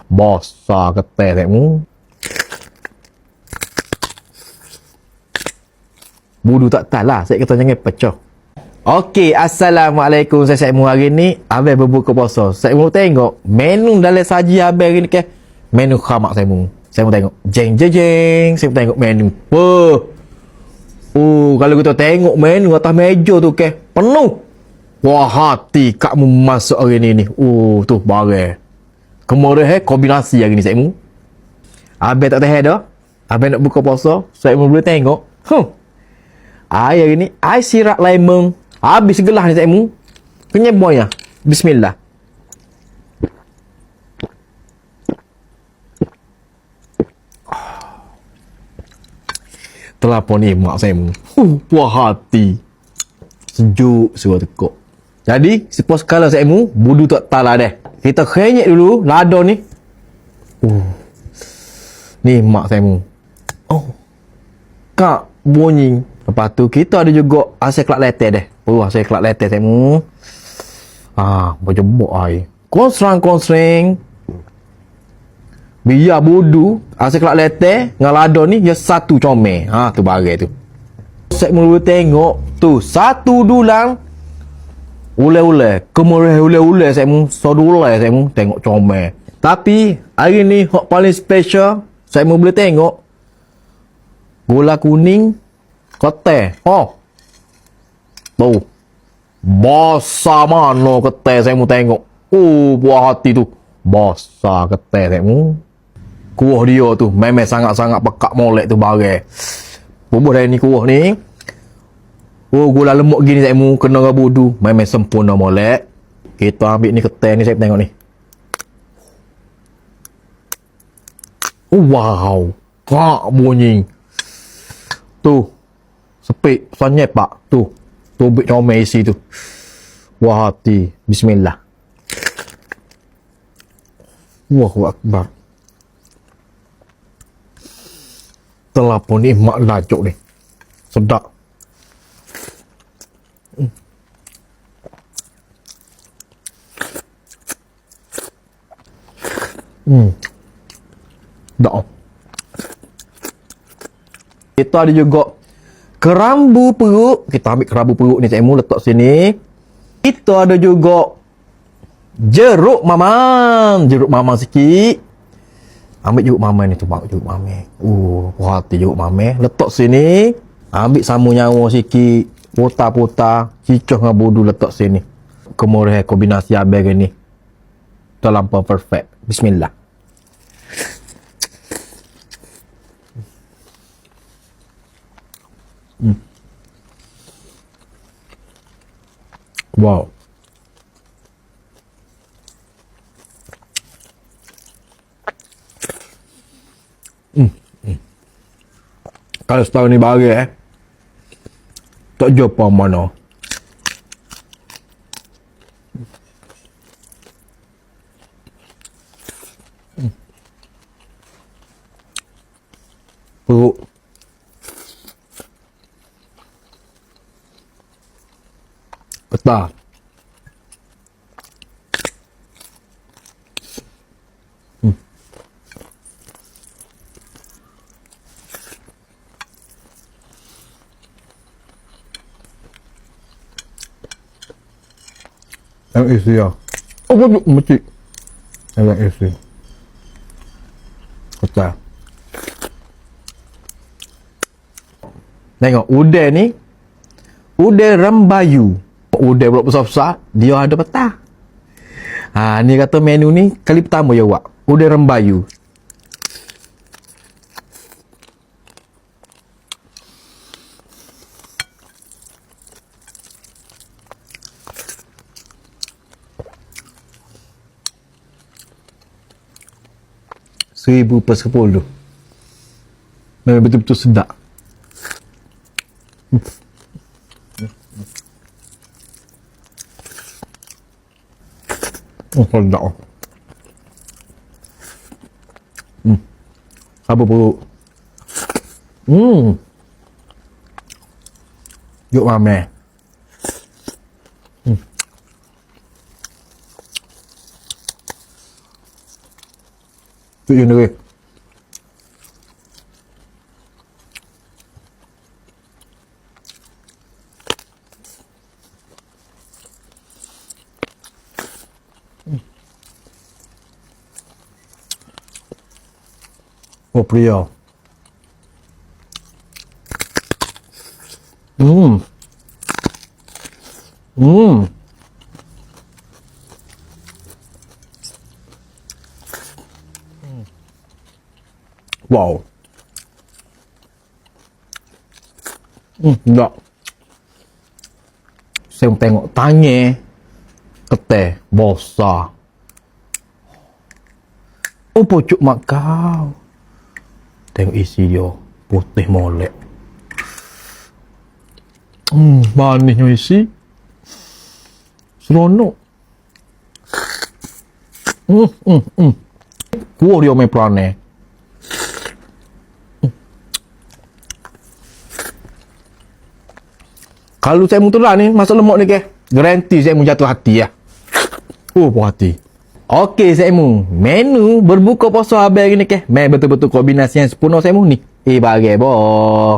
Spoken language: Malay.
Basah ketel tengmu. Budu tak tahu lah. Saya kata jangan pecah. Okey, Assalamualaikum. Saya mu hari ni. Abang berbuka puasa. Saya mu tengok menu dalam saji abang hari ni ke. Menu khamak saya mu. Saya mu tengok. Jeng jeng jeng. Saya mu tengok menu. Wah. Kalau kita tengok menu atas meja tu ke. Penuh. Wah, hati kakmu masuk hari ni. Tu barang. Kemudian kombinasi hari ni saya mu. Abang tak tahu dah. Abang nak buka puasa. Saya mu boleh tengok. Air hari ni. Air sirap lemon. Habis gelas ni saya mu. Kenyap boy ya. Bismillah. Telapon ni mak saya mu. Puas hati. Sejuk suara tekuk. Jadi, sepos kala saya mu, budu tak talah deh. Kita kenyek dulu, lado ni. Ni mak saya mu. Kak, bunyi. Lepas tu, kita ada juga asyik kelak leteh deh. Asyik kelak leteh saya mu. Berjebok air. Konsrang-konsring. Biar budu, asyik kelak leteh, dengan lado ni, dia satu comel. Tu bagai tu. Saya mula tengok, tu, satu dulang, ule-ule. Kemudian ule-ule saya mu, sodulai saya mu, tengok comel. Tapi, hari ni, hak paling special, saya mu boleh tengok, gula kuning, ketel. Tu. Basah mana ketel saya mu tengok. Buah hati tu. Basah ketel saya mu. Kuah dia tu memang sangat-sangat pekat molek tu bagai. Bubuh dari ni kuah ni. Gula lemuk gini saya mu kena ke budu. Memang sempurna molek. Kita ambil ni ketel ni saya tengok ni. Wow. Kak bunyi. Tu. Sepik. Sanyep pak. Tu. Tubik comel isi tu. Wah hati. Bismillah. Allahu Akbar. Telapon ni mak lacuk ni. Sedap. Dah. Kita ada juga kerambu perut. Kita ambil kerambu perut ni saya mu letak sini. Kita ada juga jeruk mamam. Jeruk mamam sikit. Ambil jeruk mamam ni tu, bang jeruk mamam. Puas hati jeruk mamam. Letak sini. Ambil samu nyawa sikit. Putar-putar. Cicoh dengan budu letak sini. Kemudian kombinasi abang ni. Terlampau perfect. Bismillah. Wow. Kalau setahun ni bagai tak jumpa mana. Perut. Petah. Yang isi ya. Betul mesti. Yang isi. Petah. Tengok udai ni. Udai rembayu. Udai pula besar-besar, dia ada petah. Ni kata menu ni kali pertama je buat. Udai rembayu. Seribu per 10. Memang betul-betul sedap. Sedap. Apa perut? Yuk mame. Tu je ni. Oh, pria. Hmm. Hmm. Wow. Tak. Saya tengok tangan keteh besar. Oh, pucuk mak kau. Tengok isi dia putih molek. Manisnya isi. Seronok. Kuah dia main perangai. Kalau saya mu telah ni, masak lemak ni ke, garanti saya mu jatuh hati ya. Oh, puas hati. Okey, saya mu. Menu berbuka puasa habis ni ke. Main betul-betul kombinasi yang sempurna saya mu ni. Bagai boh.